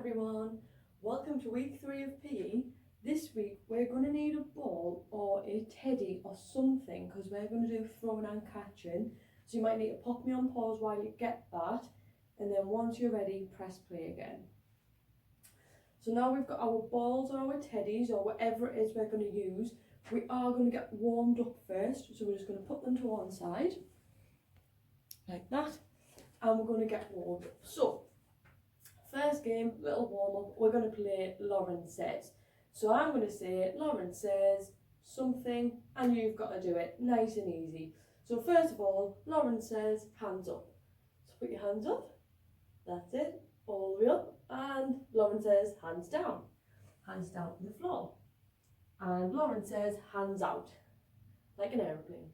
everyone, welcome to week 3 of PE. This week we're going to need a ball or a teddy or something because we're going to do throwing and catching. So you might need to pop me on pause while you get that, and then once you're ready, press play again. So now we've got our balls or our teddies or whatever it is we're going to use. We are going to get warmed up first, so we're just going to put them to one side like that, and we're going to get warmed up. So first game, little warm up, we're going to play Lauren Says. So I'm going to say Lauren says something and you've got to do it nice and easy. So first of all, Lauren says hands up. So put your hands up, that's it, all the way up, and Lauren says hands down on the floor. And Lauren says hands out, like an aeroplane.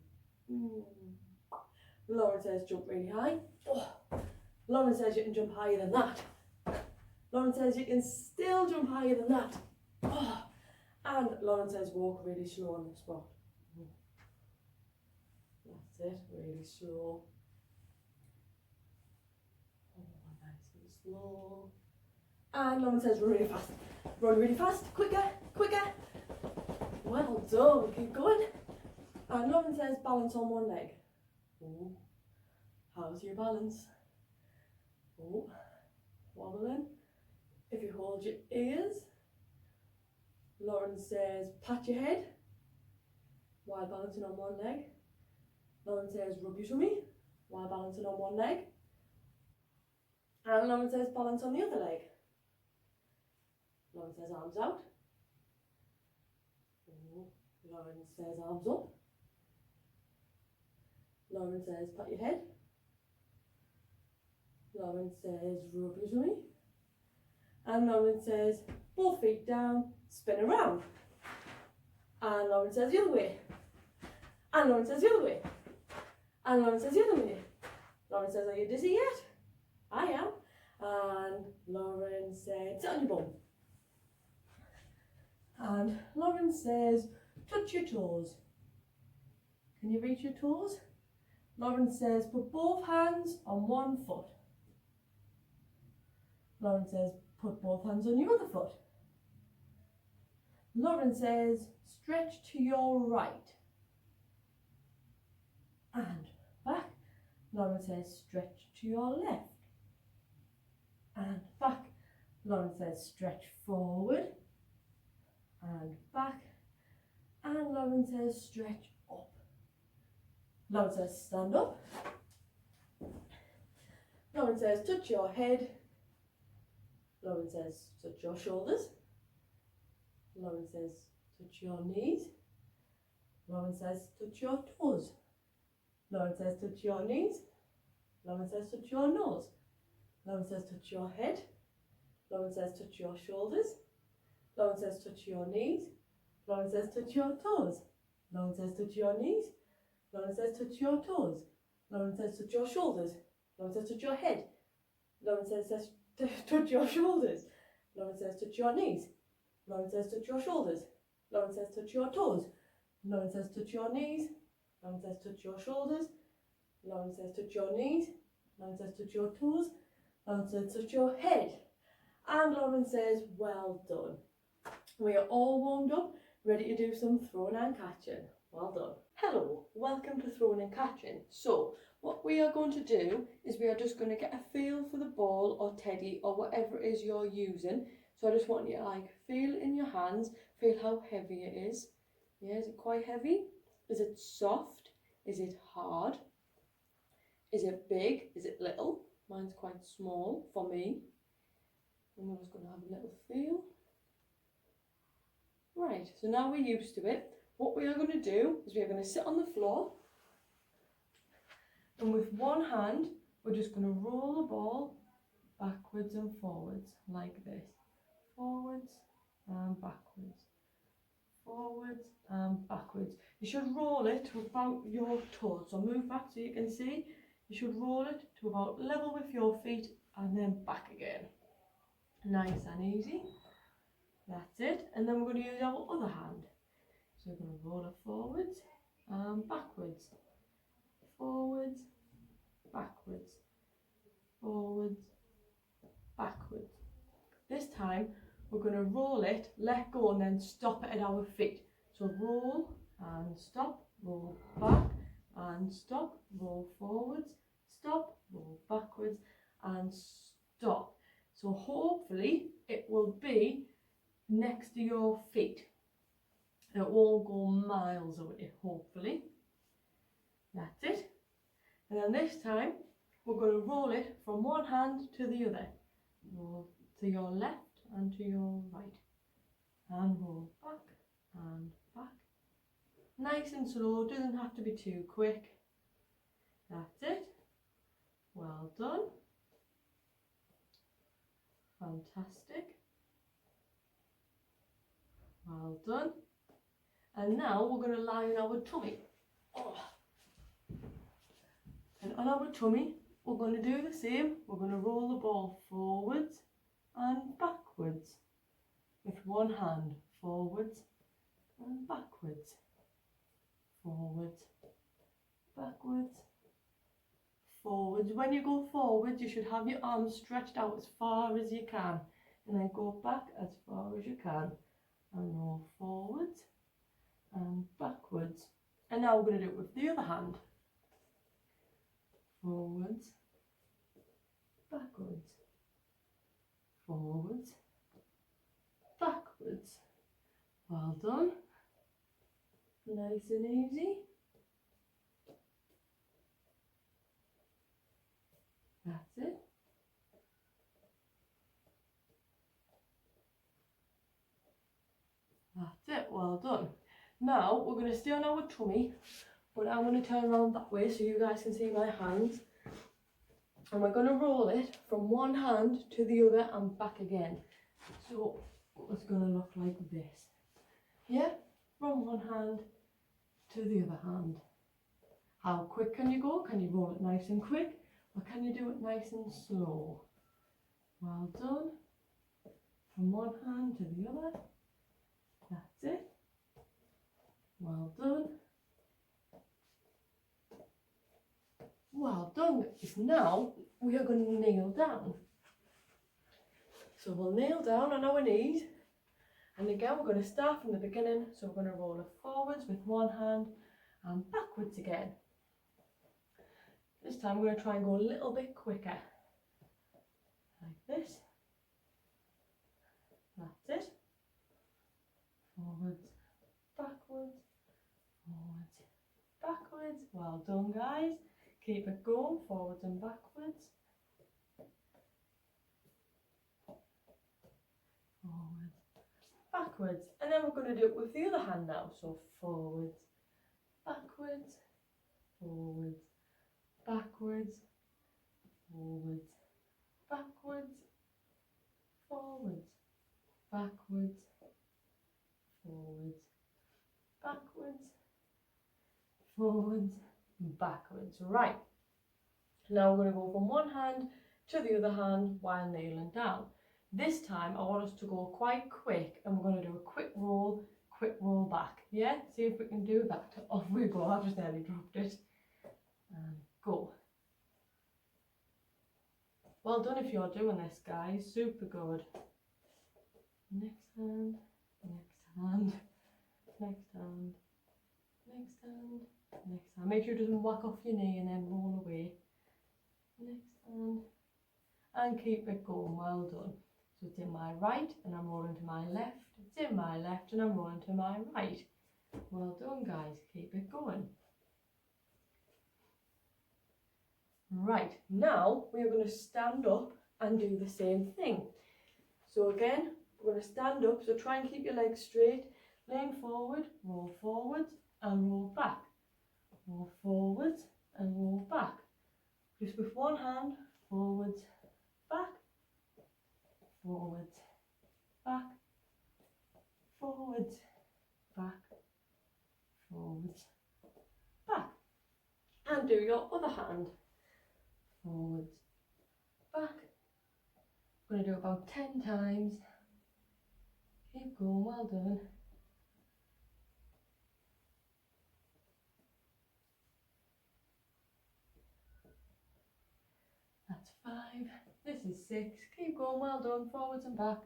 Lauren says jump really high. Oh. Lauren says you can jump higher than that. Lauren says you can still jump higher than that. Oh. And Lauren says walk really slow on the spot. That's it, really slow. Oh, nice and slow. And Lauren says run really fast. Run really fast, quicker, quicker. Well done, keep going. And Lauren says balance on one leg. Oh, how's your balance? Oh, wobbling. If you hold your ears. Lauren says pat your head while balancing on one leg. Lauren says rub your tummy while balancing on one leg. And Lauren says balance on the other leg. Lauren says arms out. Oh, Lauren says arms up. Lauren says pat your head. Lauren says rub your tummy. And Lauren says both feet down, spin around. And Lauren says the other way. And Lauren says the other way. And Lauren says the other way. Lauren says, are you dizzy yet? I am. And Lauren said, sit on your bum. And Lauren says, touch your toes. Can you reach your toes? Lauren says, put both hands on one foot. Lauren says, put both hands on your other foot. Lauren says, stretch to your right. And back. Lauren says, stretch to your left. And back. Lauren says, stretch forward. And back. And Lauren says, stretch up. Lauren says, stand up. Lauren says, touch your head. Lauren says, touch your shoulders. Lauren says, touch your knees. Lauren says, touch your toes. Lauren says, touch your knees. Lauren says, touch your nose. Lauren says, touch your head. Lauren says, touch your shoulders. Lauren says, touch your knees. Lauren says, touch your toes. Lauren says, touch your knees. Lauren says, touch your toes. Lauren says, touch your shoulders. Lauren says, touch your head. Lauren says, touch your shoulders. Lauren says, touch your knees. Lauren says, touch your shoulders. Lauren says, touch your toes. Lauren says, touch your knees. Lauren says, touch your shoulders. Lauren says, touch your knees. Lauren says, touch your toes. Lauren says, touch your head. And Lauren says, well done. We are all warmed up, ready to do some throwing and catching. Well done. Hello, welcome to throwing and catching. So, what we are going to do is we are just going to get a feel for the ball or teddy or whatever it is you're using. So I just want you to feel it in your hands, feel how heavy it is. Yeah, is it quite heavy? Is it soft? Is it hard? Is it big? Is it little? Mine's quite small for me. And we're just going to have a little feel. Right, so now we're used to it. What we are going to do is we are going to sit on the floor. And with one hand, we're just going to roll the ball backwards and forwards like this. Forwards and backwards. Forwards and backwards. You should roll it to about your toes. So move back so you can see. You should roll it to about level with your feet and then back again. Nice and easy. That's it. And then we're going to use our other hand. So we're going to roll it forwards and backwards. Forwards, backwards, forwards, backwards. This time we're going to roll it, let go, and then stop it at our feet. So roll and stop, roll back and stop, roll forwards, stop, roll backwards and stop. So hopefully it will be next to your feet. It won't go miles away, hopefully. That's it. And then this time we're going to roll it from one hand to the other. Roll to your left and to your right. And roll back and back. Nice and slow, doesn't have to be too quick. That's it. Well done. Fantastic. Well done. And now we're going to lie on our tummy. Oh. And on our tummy, we're going to do the same. We're going to roll the ball forwards and backwards with one hand. Forwards and backwards. Forwards, backwards, forwards. When you go forwards, you should have your arms stretched out as far as you can. And then go back as far as you can. And roll forwards and backwards. And now we're going to do it with the other hand. Forwards, backwards, forwards, backwards. Well done. Nice and easy. That's it. That's it, well done. Now we're going to stay on our tummy, but I'm going to turn around that way so you guys can see my hands. And we're going to roll it from one hand to the other and back again. So it's going to look like this. Yeah, from one hand to the other hand. How quick can you go? Can you roll it nice and quick, or can you do it nice and slow? Well done. From one hand to the other. That's it. Well done. Well done. Now we are going to kneel down. So we'll kneel down on our knees. And again, we're going to start from the beginning. So we're going to roll it forwards with one hand and backwards again. This time we're going to try and go a little bit quicker. Like this. That's it. Forwards, backwards, forwards, backwards. Well done, guys. Keep it going, forwards and backwards. Forwards, backwards. And then we're going to do it with the other hand now. So forwards, backwards, forwards, backwards, forwards, backwards, forwards, backwards, forwards, backwards, forwards, backwards. Right. Now we're going to go from one hand to the other hand while kneeling down. This time I want us to go quite quick, and we're going to do a quick roll back. Yeah? See if we can do that. Off we go. I just nearly dropped it. And go. Well done if you're doing this, guys. Super good. Next hand, next hand, next hand, next hand, next hand. Make sure it doesn't whack off your knee and then roll away. Next hand. And keep it going. Well done. So it's in my right and I'm rolling to my left. It's in my left and I'm rolling to my right. Well done, guys. Keep it going. Right, now we are going to stand up and do the same thing. So again, we're going to stand up. So try and keep your legs straight. Lean forward, roll forwards and roll back. Roll forwards and roll back. Just with one hand, forwards, back, forwards, back, forwards, back, forwards, back. And do your other hand. Forwards, back. I'm going to do about 10 times. Keep going, well done. That's 5. This is 6. Keep going, well done, forwards and back.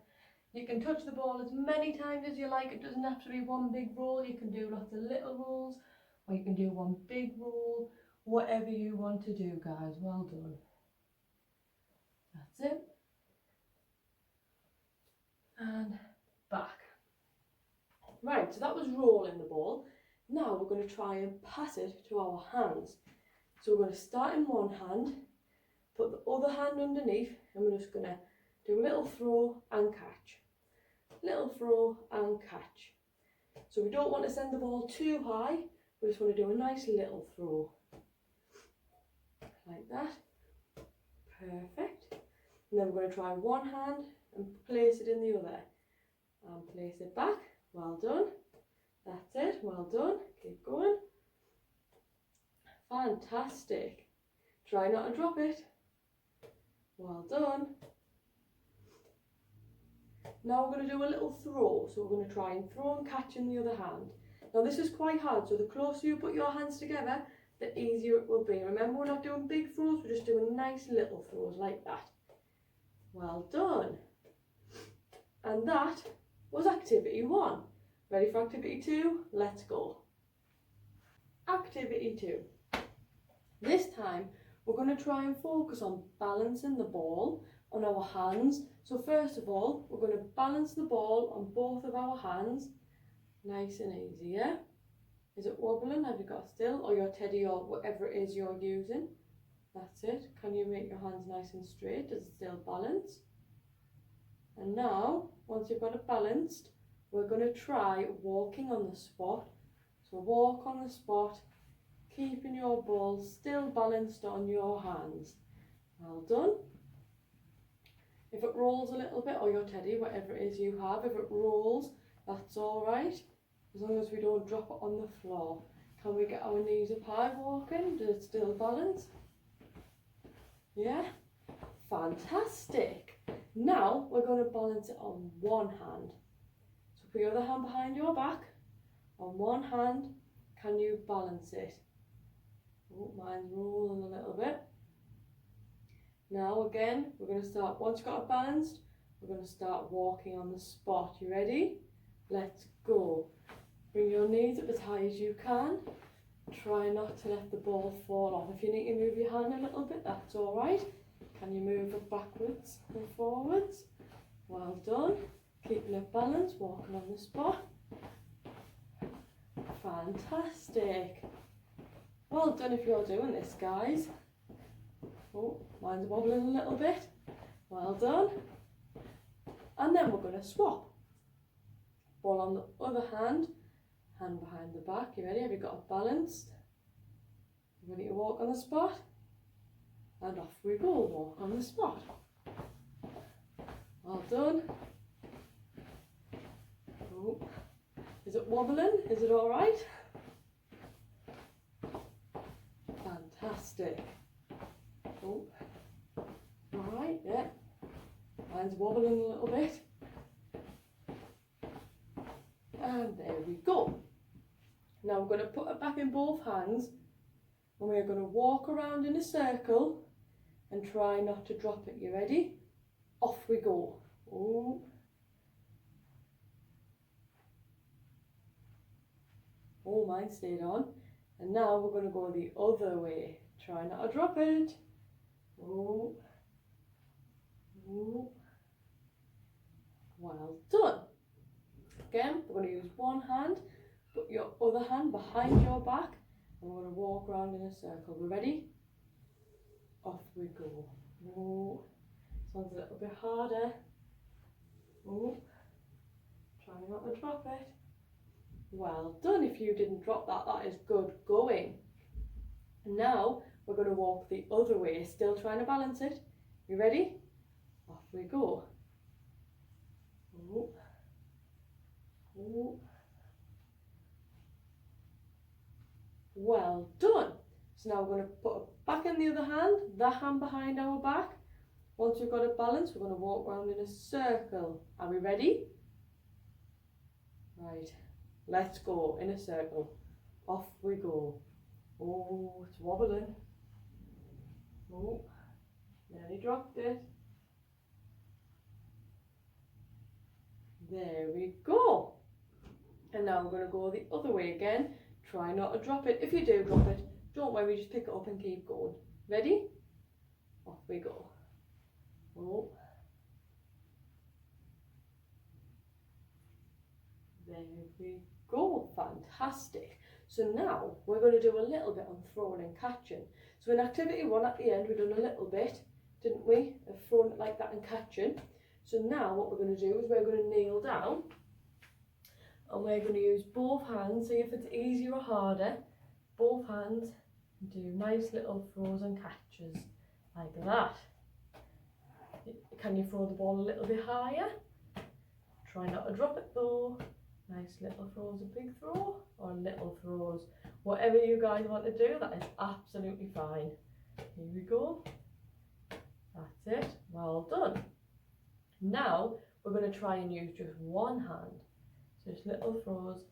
You can touch the ball as many times as you like. It doesn't have to be one big roll. You can do lots of little rolls, or you can do one big roll. Whatever you want to do, guys. Well done. That's it. And back. Right, so that was rolling the ball. Now we're going to try and pass it to our hands. So we're going to start in one hand, put the other hand underneath, and we're just going to do a little throw and catch. Little throw and catch. So we don't want to send the ball too high, we just want to do a nice little throw. Like that. Perfect. And then we're going to try one hand and place it in the other. And place it back. Well done. That's it. Well done. Keep going. Fantastic. Try not to drop it. Well done. Now we're going to do a little throw. So we're going to try and throw and catch in the other hand. Now this is quite hard, so the closer you put your hands together, the easier it will be. Remember, we're not doing big throws, we're just doing nice little throws like that. Well done. And that was activity 1. Ready for activity 2? Let's go. Activity 2. This time we're going to try and focus on balancing the ball on our hands. So first of all, we're going to balance the ball on both of our hands. Nice and easy, yeah? Is it wobbling? Have you got still? Or your teddy or whatever it is you're using? That's it. Can you make your hands nice and straight? Does it still balance? And now, once you've got it balanced, we're going to try walking on the spot. So walk on the spot, keeping your ball still balanced on your hands. Well done. If it rolls a little bit, or your teddy, whatever it is you have, if it rolls, that's all right, as long as we don't drop it on the floor. Can we get our knees up high walking? Does it still balance? Yeah? Fantastic. Now we're going to balance it on one hand. So put your other hand behind your back. On one hand, can you balance it? Oh, mine's rolling a little bit. Now again, we're going to start, once you've got it balanced, we're going to start walking on the spot. You ready? Let's go. Bring your knees up as high as you can. Try not to let the ball fall off. If you need to move your hand a little bit, that's all right. Can you move it backwards and forwards? Well done. Keeping it balanced, walking on the spot. Fantastic. Well done if you're doing this, guys. Oh, mine's wobbling a little bit. Well done. And then we're going to swap. Ball on the other hand, hand behind the back. You ready? Have you got it balanced? You ready to walk on the spot? And off we go, walk on the spot. Well done. Oh. Is it wobbling? Is it all right? Fantastic. Oh. All right, yeah. Mine's wobbling a little bit. And there we go. Now we're going to put it back in both hands, and we're going to walk around in a circle and try not to drop it. You ready? Off we go. Oh. Oh, mine stayed on. And now we're going to go the other way. Try not to drop it. Oh. Oh. Well done. Again, we're going to use one hand, put your other hand behind your back, and we're going to walk around in a circle. We're ready? Off we go. Oh, this one's a little bit harder. Oh, try not to drop it. Well done. If you didn't drop that, that is good going. And now we're going to walk the other way, still trying to balance it. You ready? Off we go. Oh. Oh. Well done. So now we're going to put it back in the other hand, that hand behind our back. Once we've got it balanced, we're going to walk around in a circle. Are we ready? Right, let's go in a circle. Off we go. Oh, it's wobbling. Oh, nearly dropped it. There we go. And now we're going to go the other way again. Try not to drop it. If you do drop it, don't worry, just pick it up and keep going. Ready? Off we go. Oh. There we go. Fantastic. So now we're going to do a little bit on throwing and catching. So in activity 1 at the end, we've done a little bit, didn't we, of throwing it like that and catching. So now what we're going to do is we're going to kneel down and we're going to use both hands. See if it's easier or harder. Both hands, do nice little throws and catches like that. Can you throw the ball a little bit higher? Try not to drop it though. Nice little throws, a big throw, or little throws. Whatever you guys want to do, that is absolutely fine. Here we go. That's it. Well done. Now we're going to try and use just one hand. So just little throws,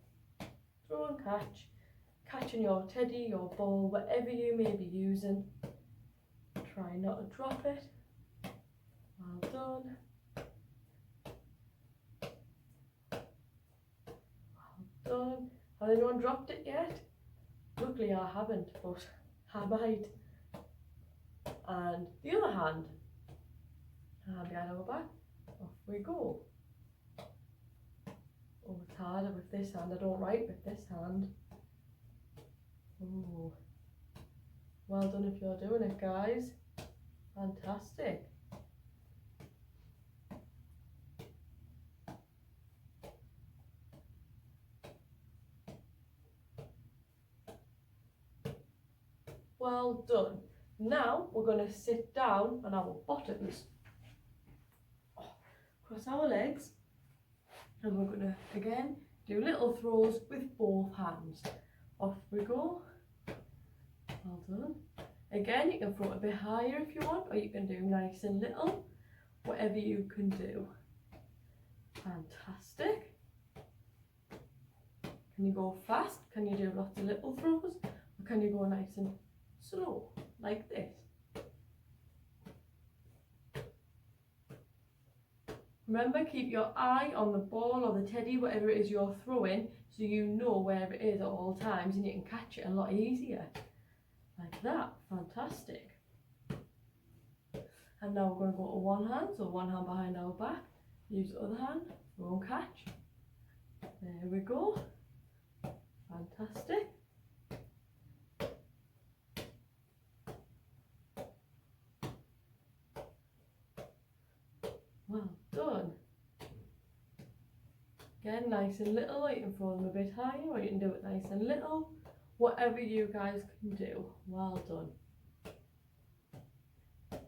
throw and catch. Catching your teddy, your ball, whatever you may be using. Try not to drop it. Well done. Well done. Has anyone dropped it yet? Luckily I haven't, but I might. And the other hand. Hand behind our back. Off we go. Oh, it's harder with this hand. I don't write with this hand. Oh, well done if you're doing it, guys. Fantastic. Well done. Now we're going to sit down on our bottoms. Cross our legs. And we're going to, again, do little throws with both hands. Off we go. Well done. Again, you can throw it a bit higher if you want, or you can do nice and little. Whatever you can do. Fantastic. Can you go fast? Can you do lots of little throws? Or can you go nice and slow, like this? Remember, keep your eye on the ball or the teddy, whatever it is you're throwing, so you know where it is at all times and you can catch it a lot easier. Like that. Fantastic. And now we're going to go to one hand, so one hand behind our back. Use the other hand, throw and catch. There we go. Fantastic. Well done. Again, nice and little, or you can throw them a bit higher, or you can do it nice and little. Whatever you guys can do. Well done.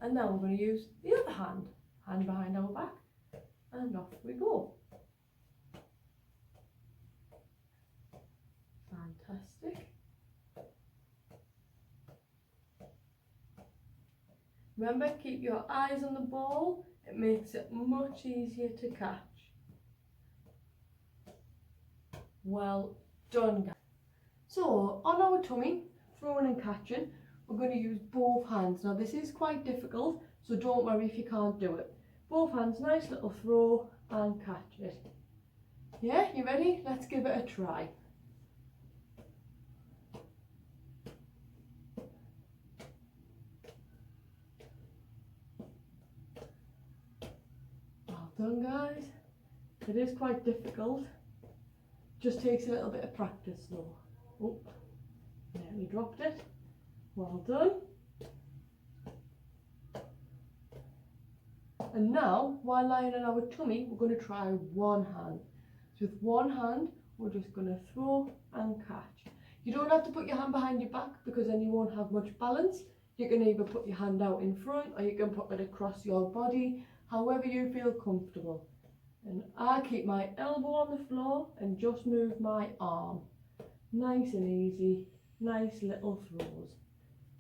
And now we're going to use the other hand. Hand behind our back. And off we go. Fantastic. Remember, keep your eyes on the ball. It makes it much easier to catch. Well done, guys. So, on our tummy, throwing and catching, we're going to use both hands. Now, this is quite difficult, so don't worry if you can't do it. Both hands, nice little throw and catch it. Yeah, you ready? Let's give it a try. Well done, guys. It is quite difficult. Just takes a little bit of practice though. Oh, there, we dropped it. Well done. And now, while lying on our tummy, we're going to try one hand. So with one hand, we're just going to throw and catch. You don't have to put your hand behind your back because then you won't have much balance. You can either put your hand out in front or you can put it across your body, however you feel comfortable. And I keep my elbow on the floor and just move my arm. Nice and easy, nice little throws.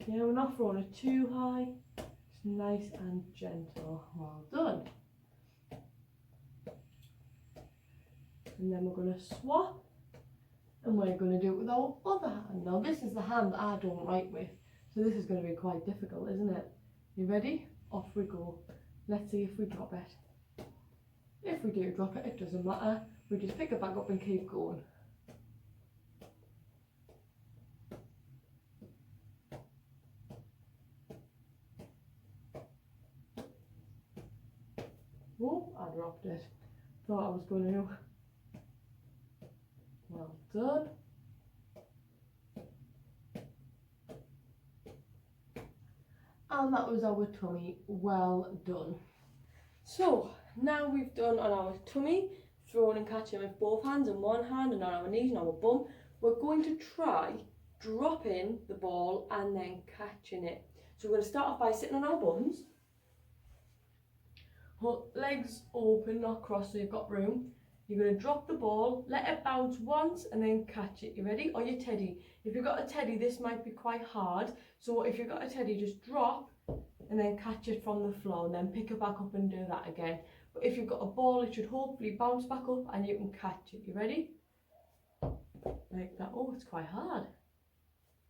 Yeah, we're not throwing it too high, just nice and gentle. Well done. And then we're going to swap and we're going to do it with our other hand. Now this is the hand that I don't write with, so this is going to be quite difficult, isn't it? You ready? Off we go. Let's see if we drop it. If we do drop it, it doesn't matter. We just pick it back up and keep going. Oh, I dropped it. Thought I was going to. Well done. And that was our tummy. Well done. So now we've done on our tummy, throwing and catching with both hands and one hand, and on our knees and our bum. We're going to try dropping the ball and then catching it. So we're going to start off by sitting on our bums. Legs open, not crossed, so you've got room. You're going to drop the ball, let it bounce once and then catch it. You ready? Or your teddy. If you've got a teddy, this might be quite hard. So if you've got a teddy, just drop and then catch it from the floor and then pick it back up and do that again. But if you've got a ball, it should hopefully bounce back up and you can catch it. You ready? Like that. Oh, it's quite hard.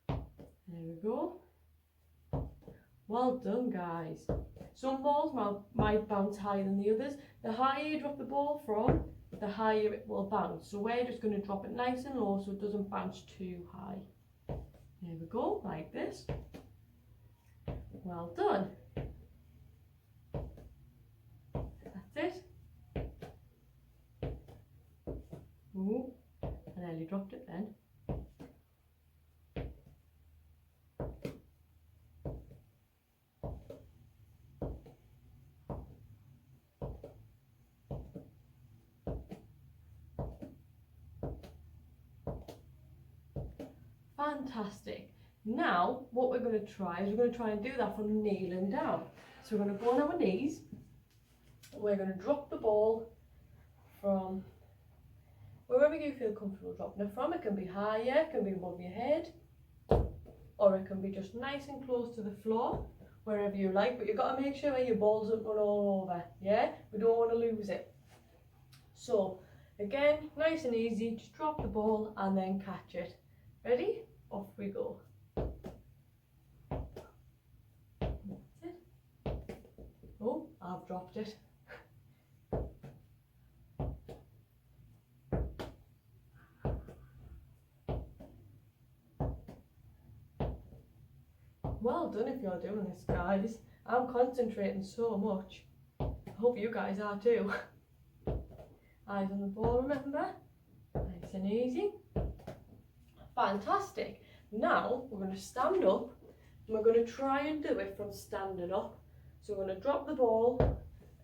There we go. Well done, guys. Some balls might bounce higher than the others. The higher you drop the ball from, the higher it will bounce. So we're just going to drop it nice and low so it doesn't bounce too high. There we go, like this. Well done. That's it. Ooh, I nearly dropped it then. Fantastic. Now what we're going to try is we're going to try and do that from kneeling down. So we're going to go on our knees. We're going to drop the ball from wherever you feel comfortable dropping it from. It can be higher, it can be above your head, or it can be just nice and close to the floor, wherever you like. But you've got to make sure your ball doesn't run all over. Yeah, we don't want to lose it. So again, nice and easy, just drop the ball and then catch it. Ready? Off we go. That's it. Oh, I've dropped it. Well done if you're doing this, guys. I'm concentrating so much. I hope you guys are too. Eyes on the ball, remember? Nice and easy. Fantastic. Now we're going to stand up and we're going to try and do it from standing up. So we're going to drop the ball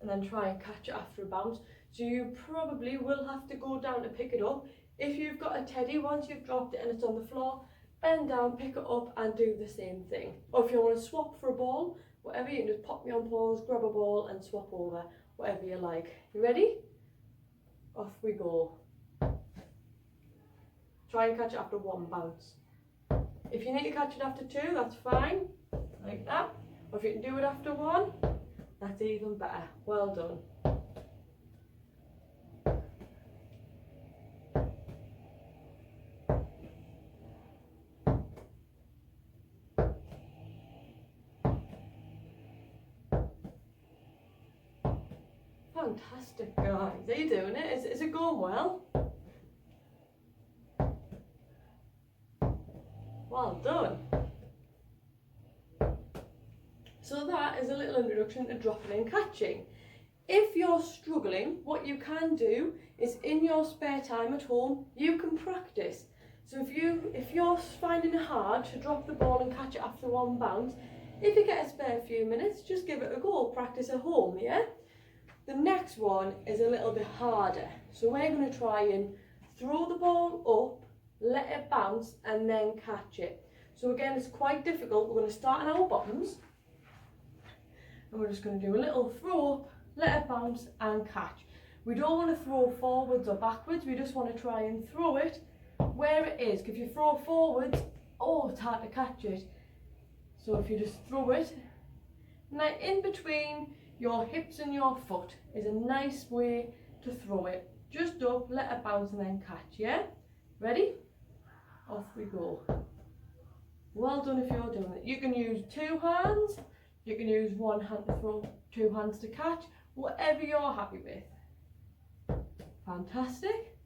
and then try and catch it after a bounce. So you probably will have to go down to pick it up. If you've got a teddy, once you've dropped it and it's on the floor, bend down, pick it up and do the same thing. Or if you want to swap for a ball, whatever, you can just pop me on pause, grab a ball and swap over, whatever you like. You ready? Off we go. Try and catch it after one bounce. If you need to catch it after two, that's fine, like that. Or if you can do it after one, that's even better. Well done. Fantastic, guys. Are you doing it? Is it going well? Well done. So that is a little introduction to dropping and catching. If you're struggling, what you can do is in your spare time at home, you can practice. So if you're finding it hard to drop the ball and catch it after one bounce, if you get a spare few minutes, just give it a go. Practice at home, yeah? The next one is a little bit harder. So we're going to try and throw the ball up, let it bounce and then catch it. So again, it's quite difficult. We're going to start on our bottoms and we're just going to do a little throw up, let it bounce and catch. We don't want to throw forwards or backwards, we just want to try and throw it where it is. If you throw forwards, oh, it's hard to catch it. So if you just throw it, now in between your hips and your foot is a nice way to throw it. Just up, let it bounce and then catch, yeah? Ready? Off we go. Well done if you're doing it. You can use two hands, you can use one hand to throw, two hands to catch, whatever you're happy with. Fantastic.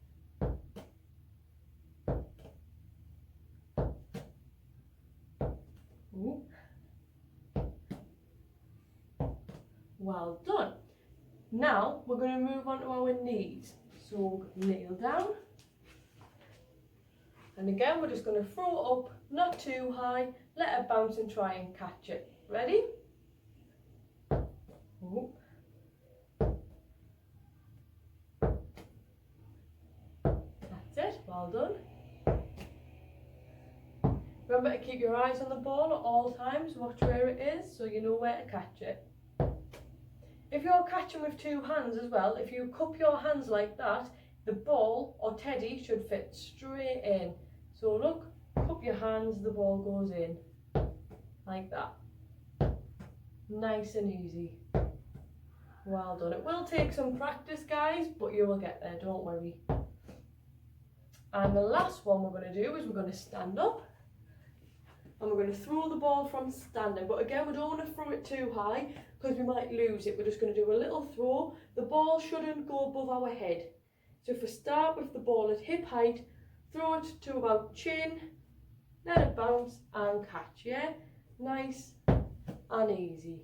Ooh. Well done. Now we're going to move on to our knees. So kneel down. And again, we're just going to throw it up, not too high, let it bounce and try and catch it. Ready? Ooh. That's it, well done. Remember to keep your eyes on the ball at all times, watch where it is so you know where to catch it. If you're catching with two hands as well, if you cup your hands like that, the ball or teddy should fit straight in. So look, cup your hands, the ball goes in, like that. Nice and easy. Well done. It will take some practice, guys, but you will get there, don't worry. And the last one we're going to do is we're going to stand up. And we're going to throw the ball from standing. But again, we don't want to throw it too high because we might lose it. We're just going to do a little throw. The ball shouldn't go above our head. So if we start with the ball at hip height, throw it to about chin, let it bounce and catch, yeah? Nice and easy.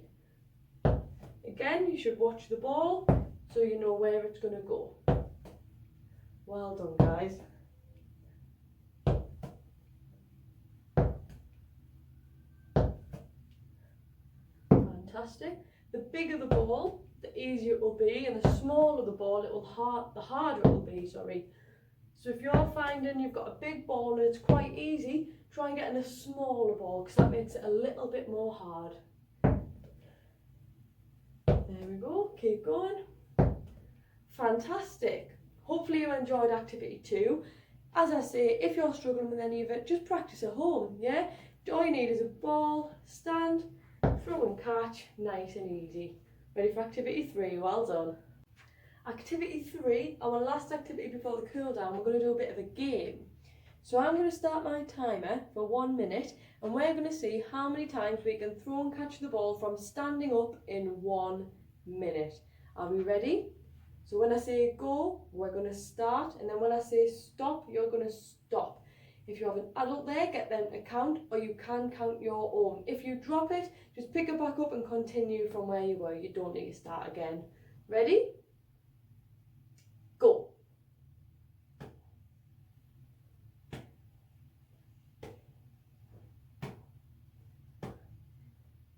Again, you should watch the ball so you know where it's going to go. Well done, guys. Fantastic. The bigger the ball, the easier it will be, and the smaller the ball, the harder it will be, sorry. So if you're finding you've got a big ball and it's quite easy, try and get in a smaller ball because that makes it a little bit more hard. There we go, keep going. Fantastic. Hopefully you enjoyed activity 2. As I say, if you're struggling with any of it, just practice at home, yeah? All you need is a ball, stand, throw and catch, nice and easy. Ready for activity 3, well done. Activity 3, our last activity before the cool down, we're going to do a bit of a game. So I'm going to start my timer for 1 minute and we're going to see how many times we can throw and catch the ball from standing up in 1 minute. Are we ready? So when I say go, we're going to start, and then when I say stop, you're going to stop. If you have an adult there, get them to count, or you can count your own. If you drop it, just pick it back up and continue from where you were. You don't need to start again. Ready? Go.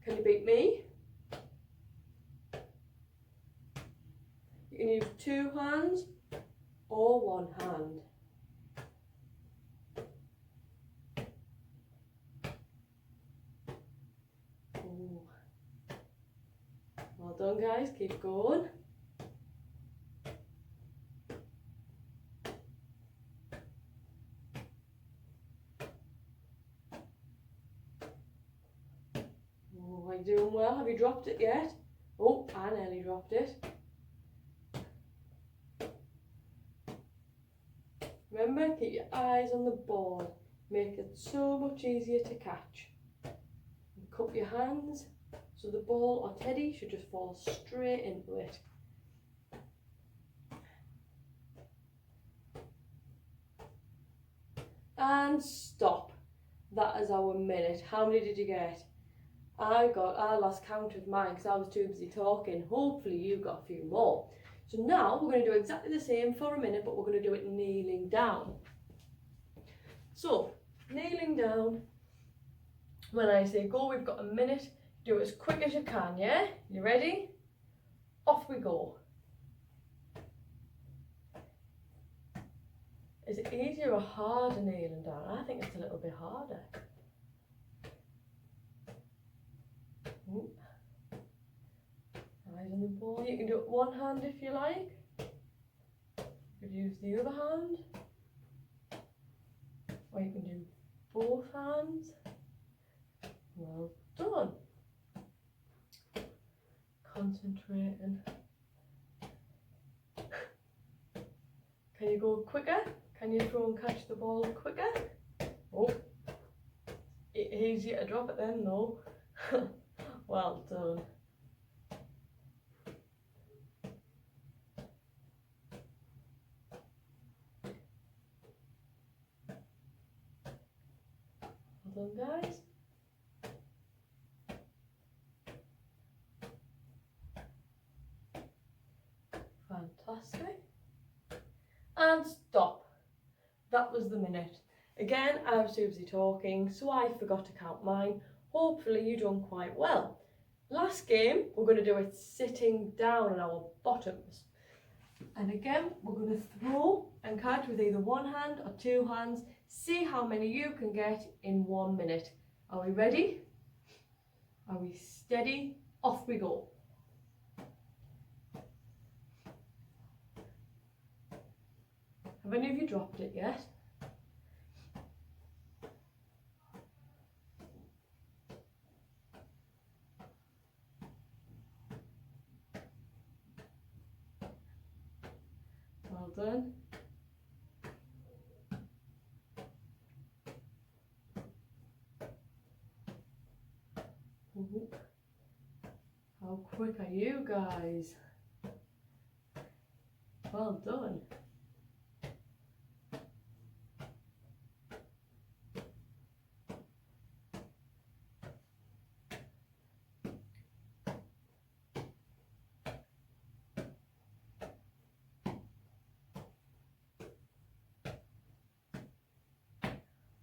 Can you beat me? You can use 2 hands or 1 hand. Ooh. Well done, guys, keep going. Oh, are you doing well? Have you dropped it yet? Oh, I nearly dropped it. Remember, keep your eyes on the ball. Make it so much easier to catch. And cup your hands so the ball or teddy should just fall straight into it. And stop. That is our minute. How many did you get? I lost count of mine because I was too busy talking. Hopefully you got a few more. So now we're going to do exactly the same for a minute, but we're going to do it kneeling down. So, kneeling down, when I say go, we've got a minute. Do it as quick as you can, yeah? You ready? Off we go. Is it easier or harder kneeling down? I think it's a little bit harder. Ooh. Eyes on the ball. You can do it 1 hand if you like. You could use the other hand. Or you can do both hands. Well done. Concentrating. Can you go quicker? Can you throw and catch the ball quicker? Oh, it's easier to drop it then, no. Well done. Well done, guys. Fantastic. And stop. That was the minute. Again, I was too busy talking, so I forgot to count mine. Hopefully you done quite well. Last game, we're going to do it sitting down on our bottoms. And again, we're going to throw and catch with either one hand or two hands. See how many you can get in 1 minute. Are we ready? Are we steady? Off we go. Have any of you dropped it yet? Well done. Ooh. How quick are you guys? Well done.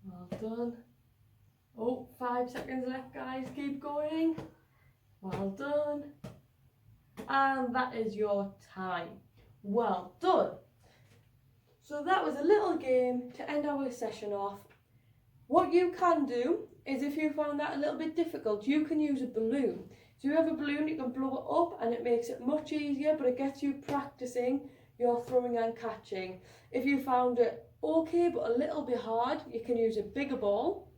Well done. Oh, 5 seconds left, guys. Keep going. Well done. And that is your time. Well done. So that was a little game to end our session off. What you can do is, if you found that a little bit difficult, you can use a balloon. So you have a balloon, you can blow it up and it makes it much easier, but it gets you practicing your throwing and catching. If you found it okay but a little bit hard, you can use a bigger ball.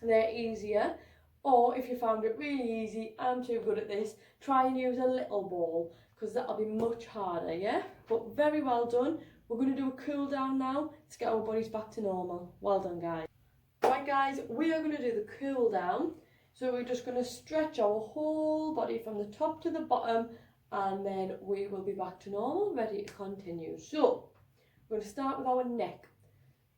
They're easier. Or if you found it really easy, I'm too good at this, try and use a little ball, because that'll be much harder, yeah? But very well done. We're going to do a cool down now to get our bodies back to normal. Well done, guys. Right, guys, we are going to do the cool down. So we're just going to stretch our whole body from the top to the bottom, and then we will be back to normal, ready to continue. So we're going to start with our neck.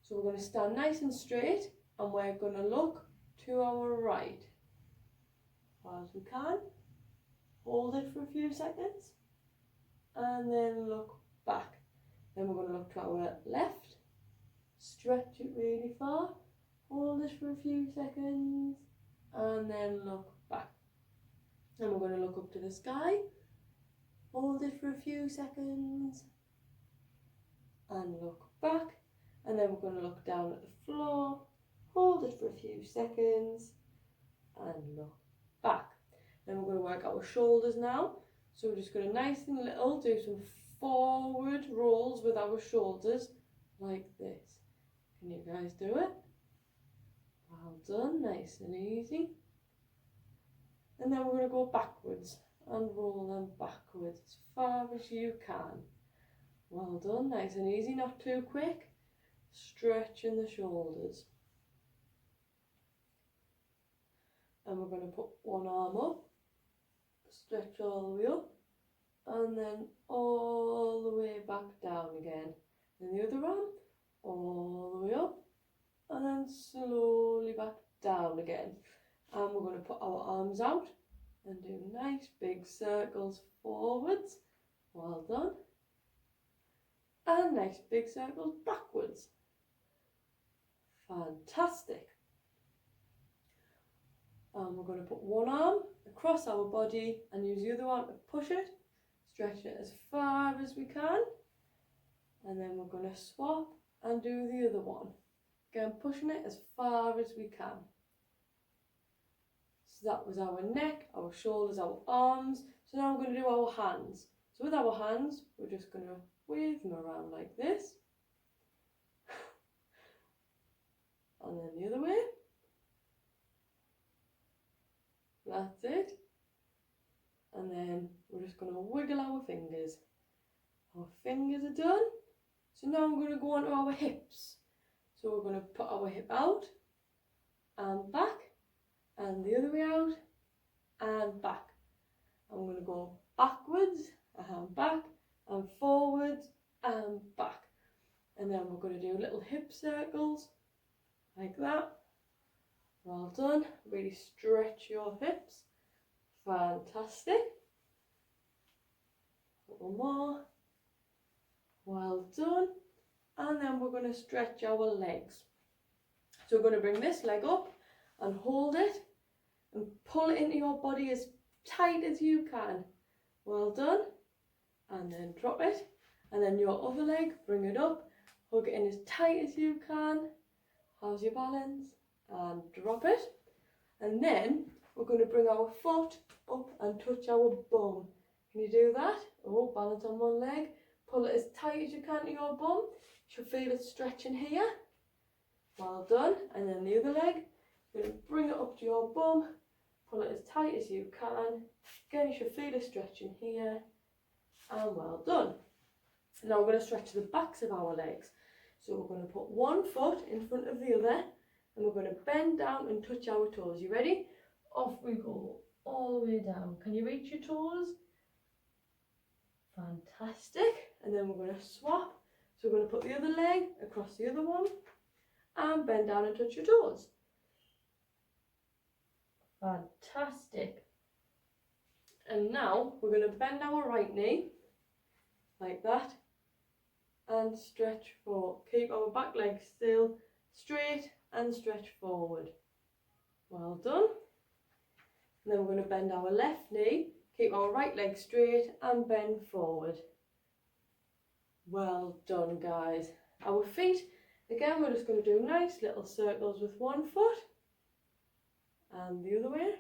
So we're going to stand nice and straight, and we're going to look to our right as far as we can. Hold it for a few seconds, and then look back. Then we're going to look to our left, stretch it really far, hold it for a few seconds, and then look back. And we're going to look up to the sky, hold it for a few seconds, and look back. And then we're going to look down at the floor, hold it for a few seconds, and look back. Then we're going to work our shoulders now. So we're just going to nice and little do some forward rolls with our shoulders like this. Can you guys do it? Well done, nice and easy. And then we're going to go backwards and roll them backwards as far as you can. Well done, nice and easy, not too quick. Stretching the shoulders. And we're going to put one arm up, stretch all the way up, and then all the way back down again. Then the other arm, all the way up, and then slowly back down again. And we're going to put our arms out and do nice big circles forwards. Well done. And nice big circles backwards. Fantastic. And we're going to put one arm across our body and use the other arm to push it, stretch it as far as we can, and then we're going to swap and do the other one. Again, pushing it as far as we can. So that was our neck, our shoulders, our arms. So now we're going to do our hands. So with our hands, we're just going to wave them around like this. And then the other way. That's it. And then we're just going to wiggle our fingers. Our fingers are done. So now we're going to go on to our hips. So we're going to put our hip out and back, and the other way out and back. And we're going to go backwards and back and forwards and back. And then we're going to do little hip circles like that. Well done. Really stretch your hips. Fantastic. A couple more. Well done. And then we're going to stretch our legs. So we're going to bring this leg up and hold it and pull it into your body as tight as you can. Well done. And then drop it. And then your other leg, bring it up, hug it in as tight as you can. How's your balance? And drop it. And then we're going to bring our foot up and touch our bum. Can you do that? Oh, balance on one leg. Pull it as tight as you can to your bum. You should feel it stretching here. Well done. And then the other leg, you're going to bring it up to your bum. Pull it as tight as you can. Again, you should feel it stretching here. And well done. Now we're going to stretch the backs of our legs. So we're going to put one foot in front of the other. And we're going to bend down and touch our toes. You ready? Off we go. All the way down. Can you reach your toes? Fantastic. And then we're going to swap. So we're going to put the other leg across the other one. And bend down and touch your toes. Fantastic. And now we're going to bend our right knee. Like that. And stretch forward. Keep our back leg still. Straight. And stretch forward. Well done. And then we're going to bend our left knee, keep our right leg straight and bend forward. Well done, guys. Our feet, again, we're just going to do nice little circles with one foot and the other way.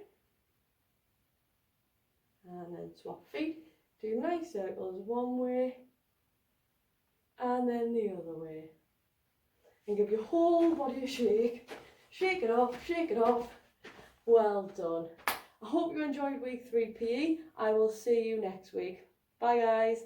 And then swap feet, do nice circles one way and then the other way. And give your whole body a shake. Shake it off, shake it off. Well done. I hope you enjoyed week 3 PE. I will see you next week. Bye guys.